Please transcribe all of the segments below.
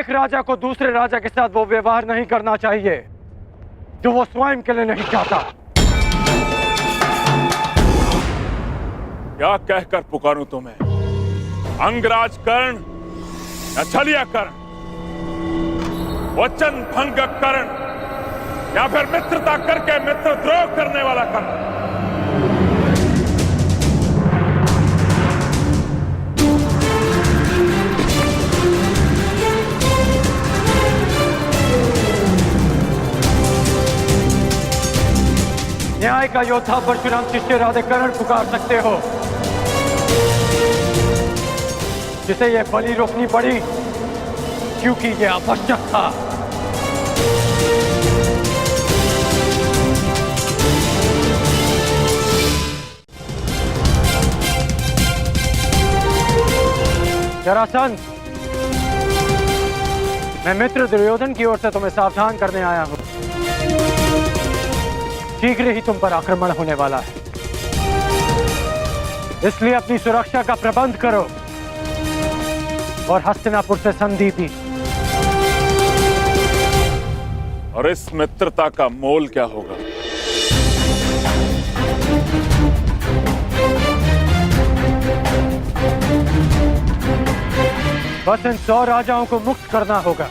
एक राजा को दूसरे राजा के साथ वो व्यवहार नहीं करना चाहिए जो वो स्वयं के लिए नहीं चाहता। क्या कहकर पुकारूं तुम्हें? अंगराज कर्ण या छलिया कर्ण? वचन भंग कर्ण या फिर मित्रता करके मित्रद्रोह करने वाला कर्ण? न्याय का योद्धा परशुराम शिष्य राधे कर्ण पुकार सकते हो, जिसे यह बलि रोकनी पड़ी क्योंकि यह आवश्यक था। जरासंध, मैं मित्र दुर्योधन की ओर से तुम्हें सावधान करने आया हूं। शीघ्र ही तुम पर आक्रमण होने वाला है, इसलिए अपनी सुरक्षा का प्रबंध करो और हस्तिनापुर से संधि भी। और इस मित्रता का मोल क्या होगा? बस इन 100 राजाओं को मुक्त करना होगा।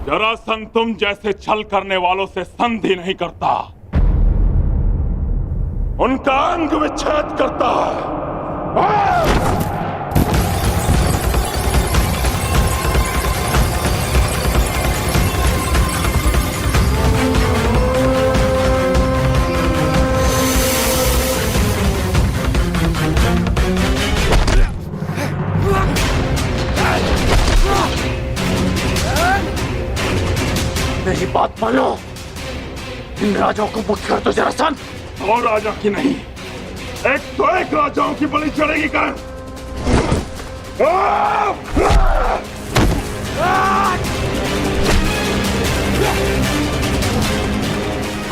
जरासंध तुम जैसे छल करने वालों से संधि नहीं करता, उनका अंग विच्छेद करता है। मेरी बात मानो, इन राजाओं को मुक्त कर दो जरासंध। और राजा की नहीं, एक तो एक राजाओं की बलि चढ़ेगी कर्ण।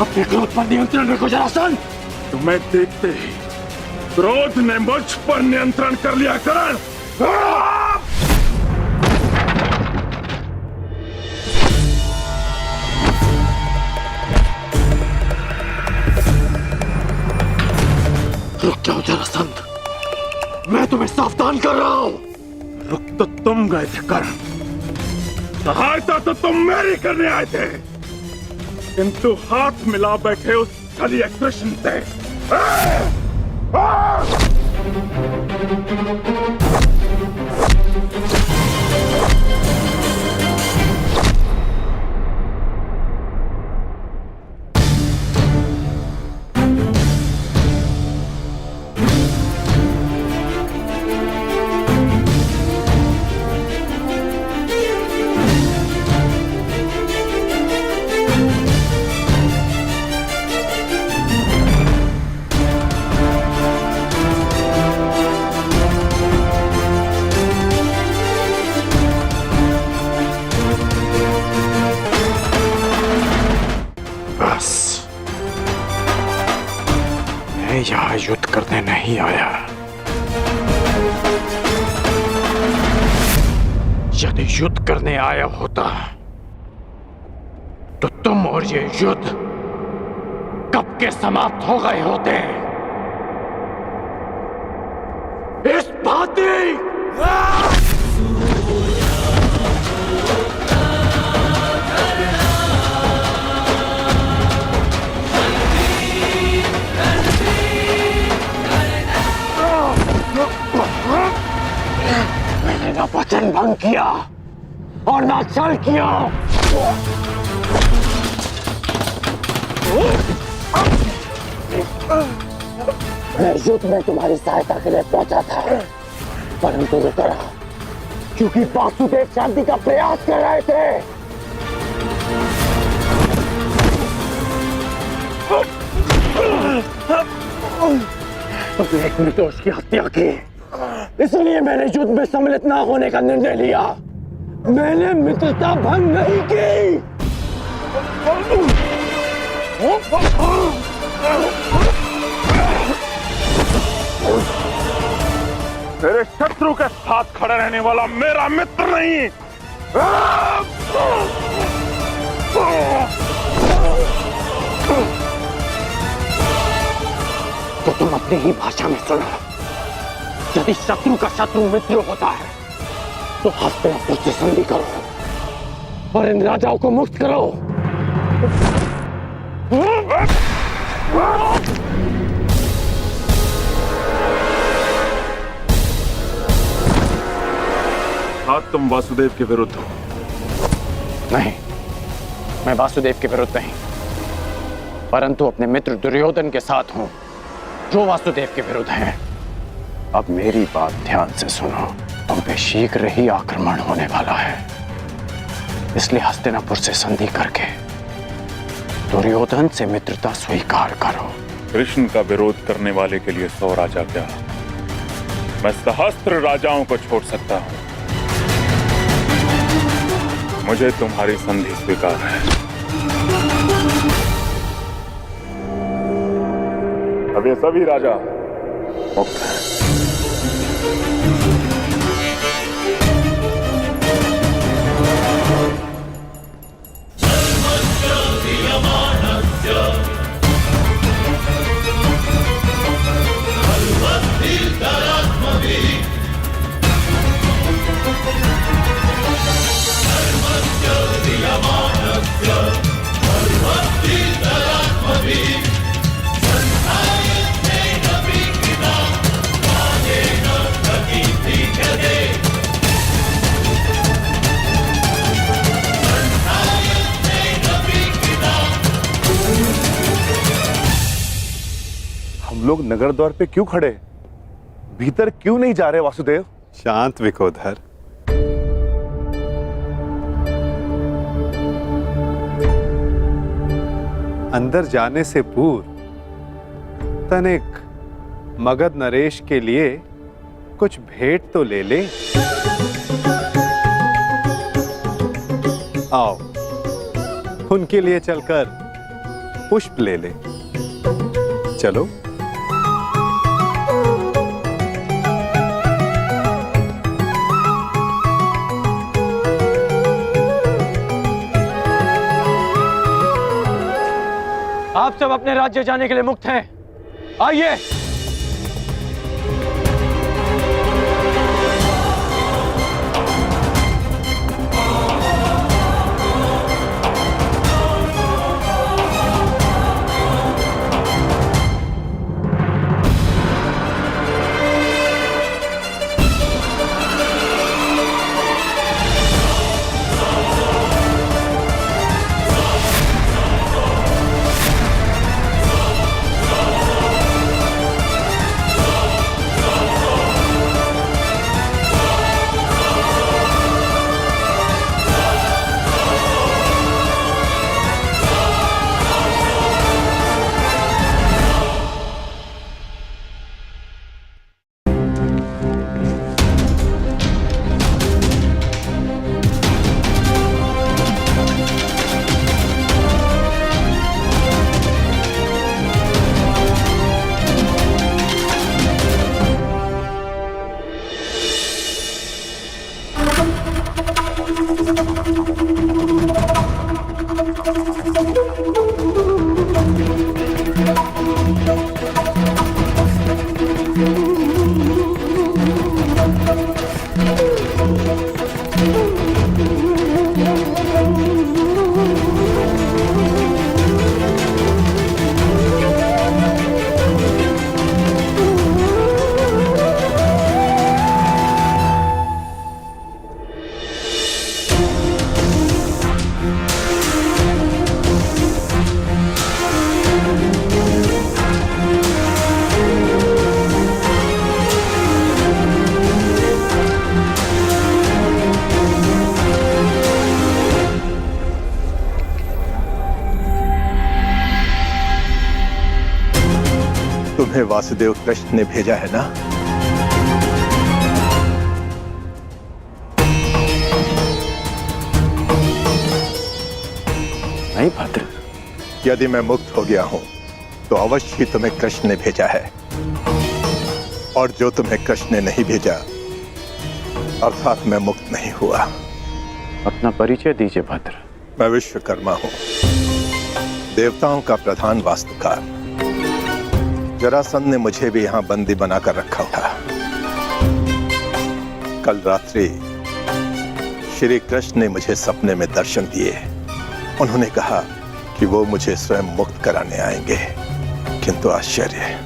अपने क्रोध पर नियंत्रण रखो जरासंध। तुम्हें देखते ही क्रोध ने मुझ पर नियंत्रण कर लिया कर्ण। रुक जाओ जरासंध, मैं तुम्हें सावधान कर रहा हूं। रुक तो तुम गए थे कर्ण, सहायता तो तुम मेरी करने आए थे, किंतु हाथ मिला बैठे उस छलिया कृष्ण से। यहाँ युद्ध करने नहीं आया। यदि युद्ध करने आया होता तो तुम और ये युद्ध कब के समाप्त हो गए होते। इस भांति मैंने ना वचन भंग किया और ना छल किया। मैं युद्ध में तुम्हारी सहायता के लिए पहुंचा था, परंतु रुका रहा क्योंकि वासुदेव शांति का प्रयास कर रहे थे। उसने एक निर्दोष की हत्या की, इसलिए मैंने युद्ध में सम्मिलित ना होने का निर्णय लिया। मैंने मित्रता भंग नहीं की। तेरे शत्रु के साथ खड़े रहने वाला मेरा मित्र नहीं। तो तुम अपनी ही भाषा में सुनो। यदि शत्रु का शत्रु मित्र होता है तो हस्तिनापुर से संधि करो और इन राजाओं को मुक्त करो। हाँ, तुम वासुदेव के विरुद्ध हो। नहीं, मैं वासुदेव के विरुद्ध नहीं, परंतु अपने मित्र दुर्योधन के साथ हूं, जो वासुदेव के विरुद्ध है। अब मेरी बात ध्यान से सुनो। तुम पे शीघ्र ही आक्रमण होने वाला है, इसलिए हस्तिनापुर से संधि करके दुर्योधन से मित्रता स्वीकार करो। कृष्ण का विरोध करने वाले के लिए 100 राजा क्या, मैं सहस्त्र राजाओं को छोड़ सकता हूं। मुझे तुम्हारी संधि स्वीकार है। अब ये सभी राजा मुक्त हैं। हम लोग नगर द्वार पे क्यों खड़े? भीतर क्यों नहीं जा रहे वासुदेव? शांत विकोधर। अंदर जाने से पूर्व तनिक मगध नरेश के लिए कुछ भेंट तो ले ले। आओ, उनके लिए चलकर पुष्प ले ले। चलो। आप सब अपने राज्य जाने के लिए मुक्त हैं। आइए। तुम्हें वासुदेव कृष्ण ने भेजा है ना? नहीं भद्र, यदि मैं मुक्त हो गया हूं तो अवश्य ही तुम्हें कृष्ण ने भेजा है, और जो तुम्हें कृष्ण ने नहीं भेजा अर्थात मैं मुक्त नहीं हुआ। अपना परिचय दीजिए भद्र। मैं विश्वकर्मा हूं, देवताओं का प्रधान वास्तुकार। जरासंध ने मुझे भी यहां बंदी बनाकर रखा था। कल रात्रि श्री कृष्ण ने मुझे सपने में दर्शन दिए। उन्होंने कहा कि वो मुझे स्वयं मुक्त कराने आएंगे, किंतु आश्चर्य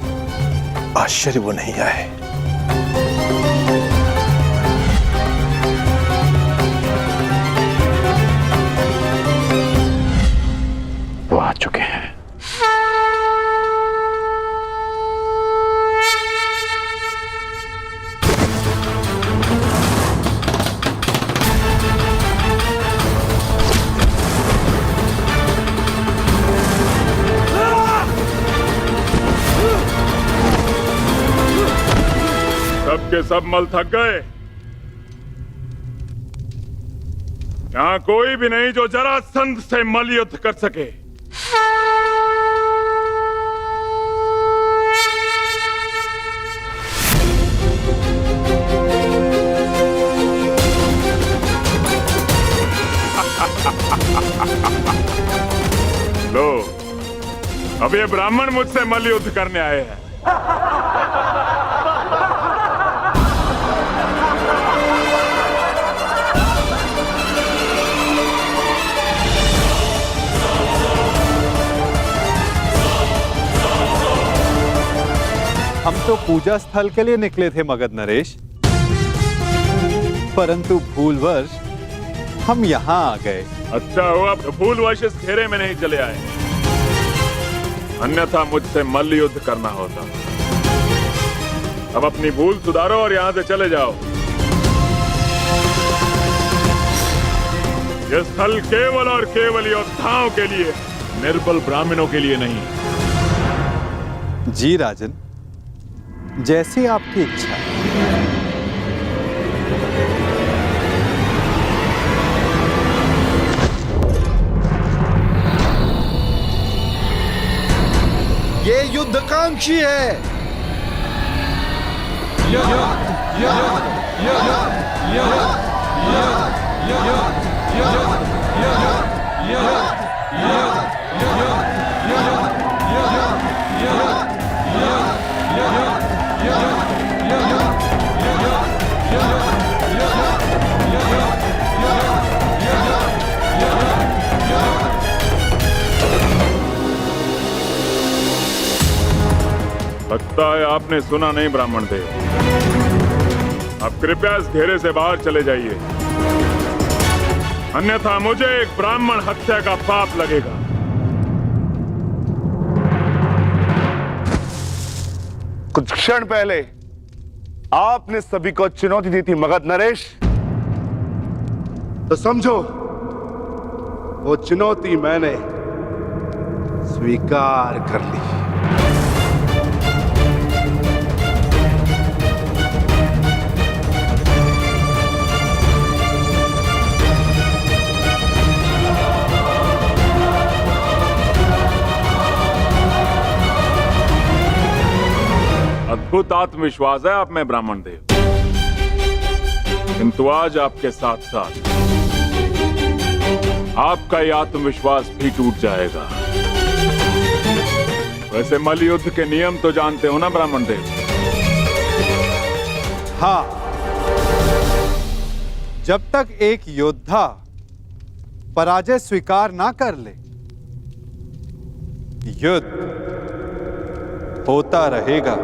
वो नहीं आए। वो आ चुके हैं। सबके सब मल थक गए। यहां कोई भी नहीं जो जरासंध से मल युद्ध कर सके। लो, अब ये ब्राह्मण मुझसे मल युद्ध करने आए हैं। हम तो पूजा स्थल के लिए निकले थे मगध नरेश, परंतु भूलवश हम यहाँ आ गए। अच्छा हुआ भूलवश इस घेरे में नहीं चले आए, अन्यथा मुझसे मल्ल युद्ध करना होता। अब अपनी भूल सुधारो और यहाँ से चले जाओ। यह स्थल केवल और केवल योद्धाओं के लिए, निर्बल ब्राह्मणों के लिए नहीं। जी राजन, जैसी आपकी इच्छा। ये युद्धकांक्षी है। लगता है आपने सुना नहीं ब्राह्मण देव। अब कृपया इस घेरे से बाहर चले जाइए, अन्यथा मुझे एक ब्राह्मण हत्या का पाप लगेगा। कुछ क्षण पहले आपने सभी को चुनौती दी थी मगध नरेश, तो समझो वो चुनौती मैंने स्वीकार कर ली। अद्भुत आत्मविश्वास है आप में ब्राह्मण देव, किंतु आज आपके साथ साथ आपका यह आत्मविश्वास भी टूट जाएगा। वैसे मल्ल युद्ध के नियम तो जानते हो ना ब्राह्मण देव? हाँ, जब तक एक योद्धा पराजय स्वीकार ना कर ले, युद्ध होता रहेगा।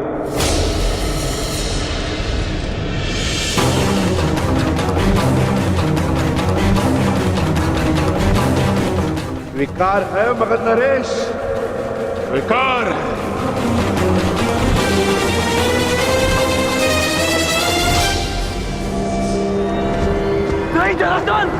स्वीकार है मगध नरेश? स्वीकार। नहीं जरासंध!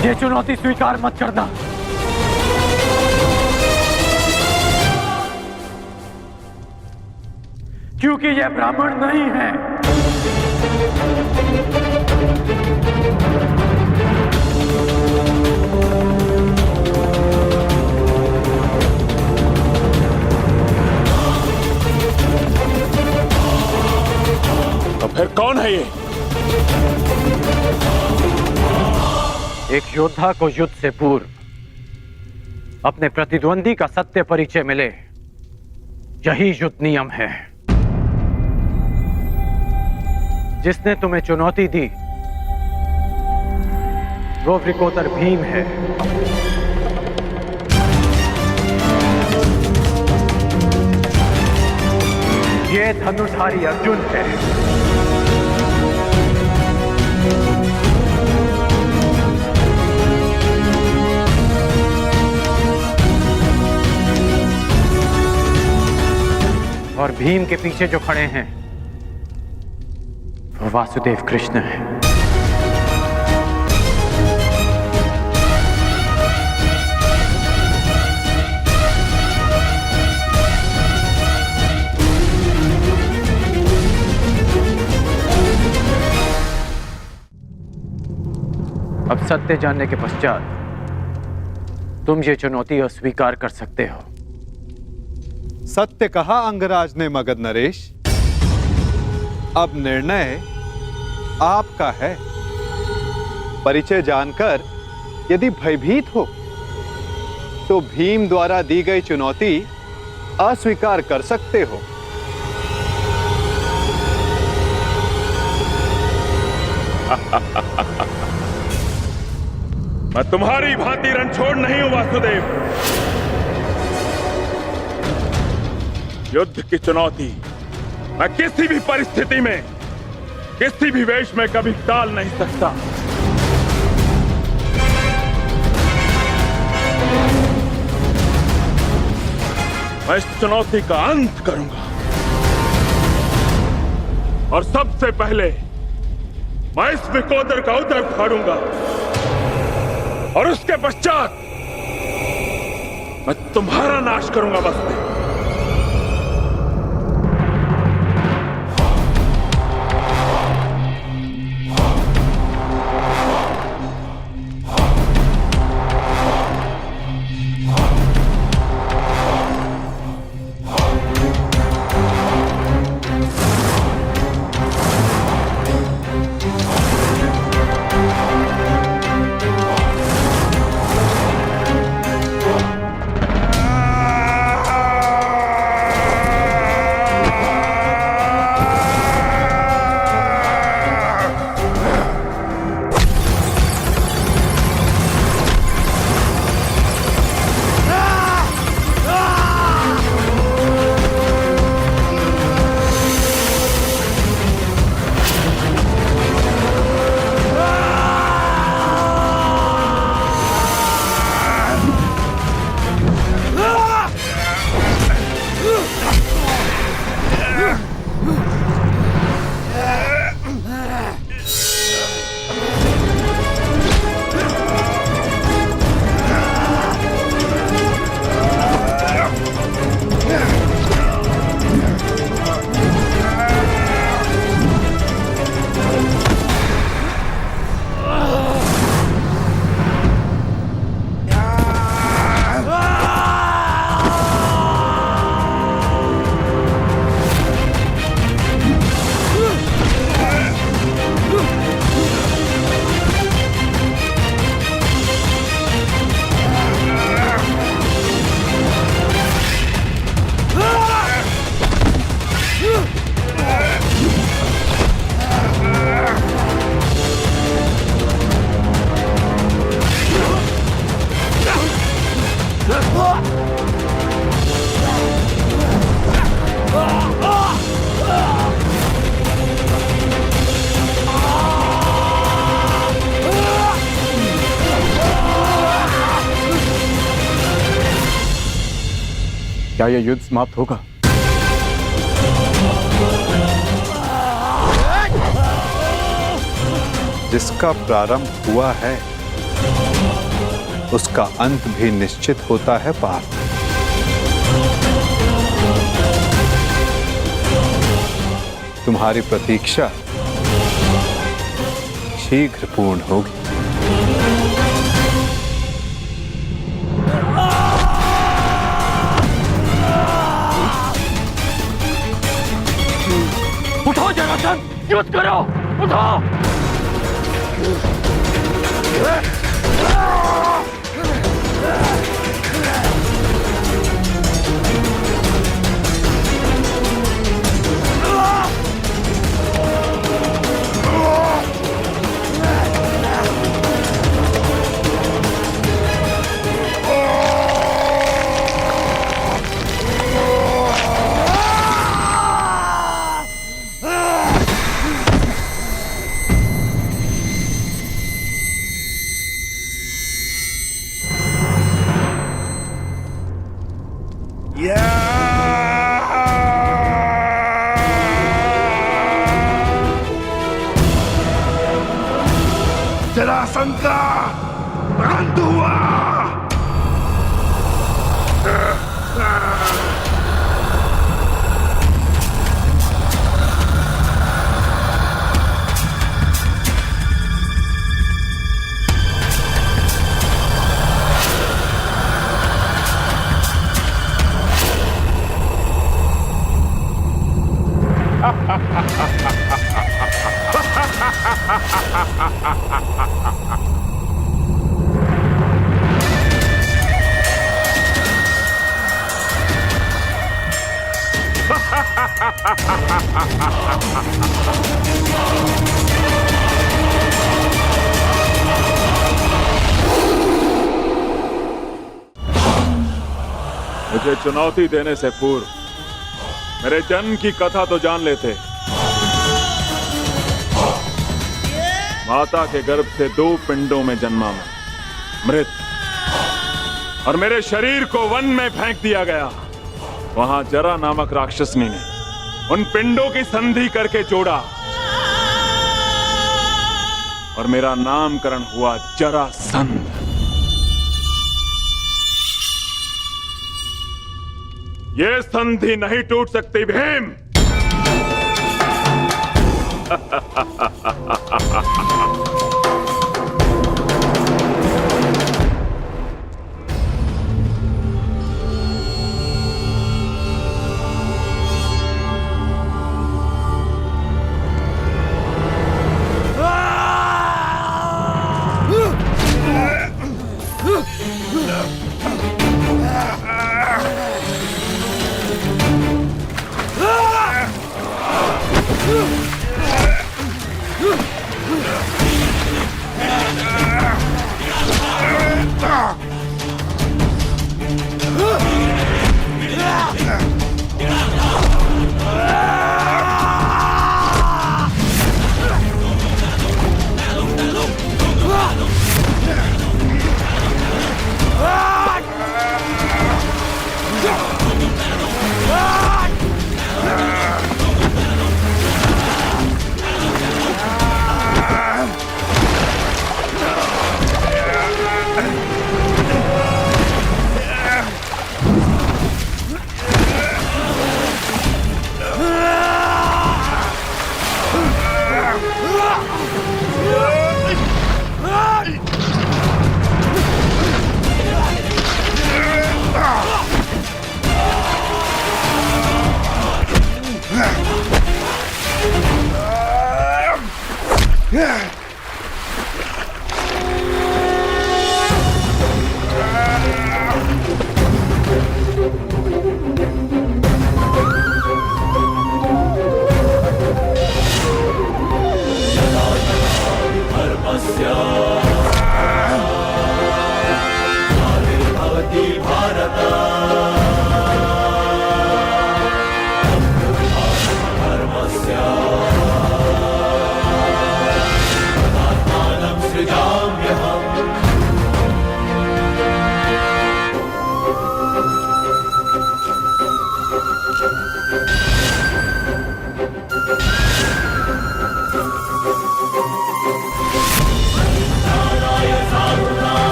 ये चुनौती स्वीकार मत करना। क्योंकि ये ब्राह्मण नहीं है। तो फिर कौन है ये? एक योद्धा को युद्ध से पूर्व अपने प्रतिद्वंदी का सत्य परिचय मिले, यही युद्ध नियम है। जिसने तुम्हें चुनौती दी वो वृकोदर भीम है। ये धनुर्धारी अर्जुन है। और भीम के पीछे जो खड़े हैं वो वासुदेव कृष्ण है। अब सत्य जानने के पश्चात तुम ये चुनौती अस्वीकार कर सकते हो। सत्य कहा अंगराज ने मगध नरेश। अब निर्णय आपका है। परिचय जानकर यदि भयभीत हो तो भीम द्वारा दी गई चुनौती अस्वीकार कर सकते हो। मैं तुम्हारी भांति रणछोड़ नहीं हूं वासुदेव। युद्ध की चुनौती मैं किसी भी परिस्थिति में, किसी भी वेश में कभी टाल नहीं सकता। मैं इस चुनौती का अंत करूंगा और सबसे पहले मैं इस विकोदर का उदर फाड़ूंगा और उसके पश्चात मैं तुम्हारा नाश करूंगा। बस क्या यह युद्ध समाप्त होगा? जिसका प्रारंभ हुआ है उसका अंत भी निश्चित होता है पार्थ। तुम्हारी प्रतीक्षा शीघ्र पूर्ण होगी। उठो जरासंध, युद्ध करो, उठो। जरासंध अंत हुआ। मुझे चुनौती देने से पूर्व मेरे जन्म की कथा तो जान लेते। माता के गर्भ से 2 पिंडों में जन्मा मैं, मृत, और मेरे शरीर को वन में फेंक दिया गया। वहां जरा नामक राक्षसनी ने उन पिंडों की संधि करके जोड़ा और मेरा नामकरण हुआ जरासंध। ये संधि नहीं टूट सकती भीम।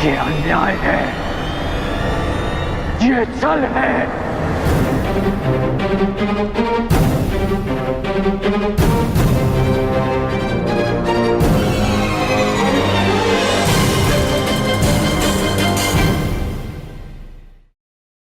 ये अन्याय है, ये छल है।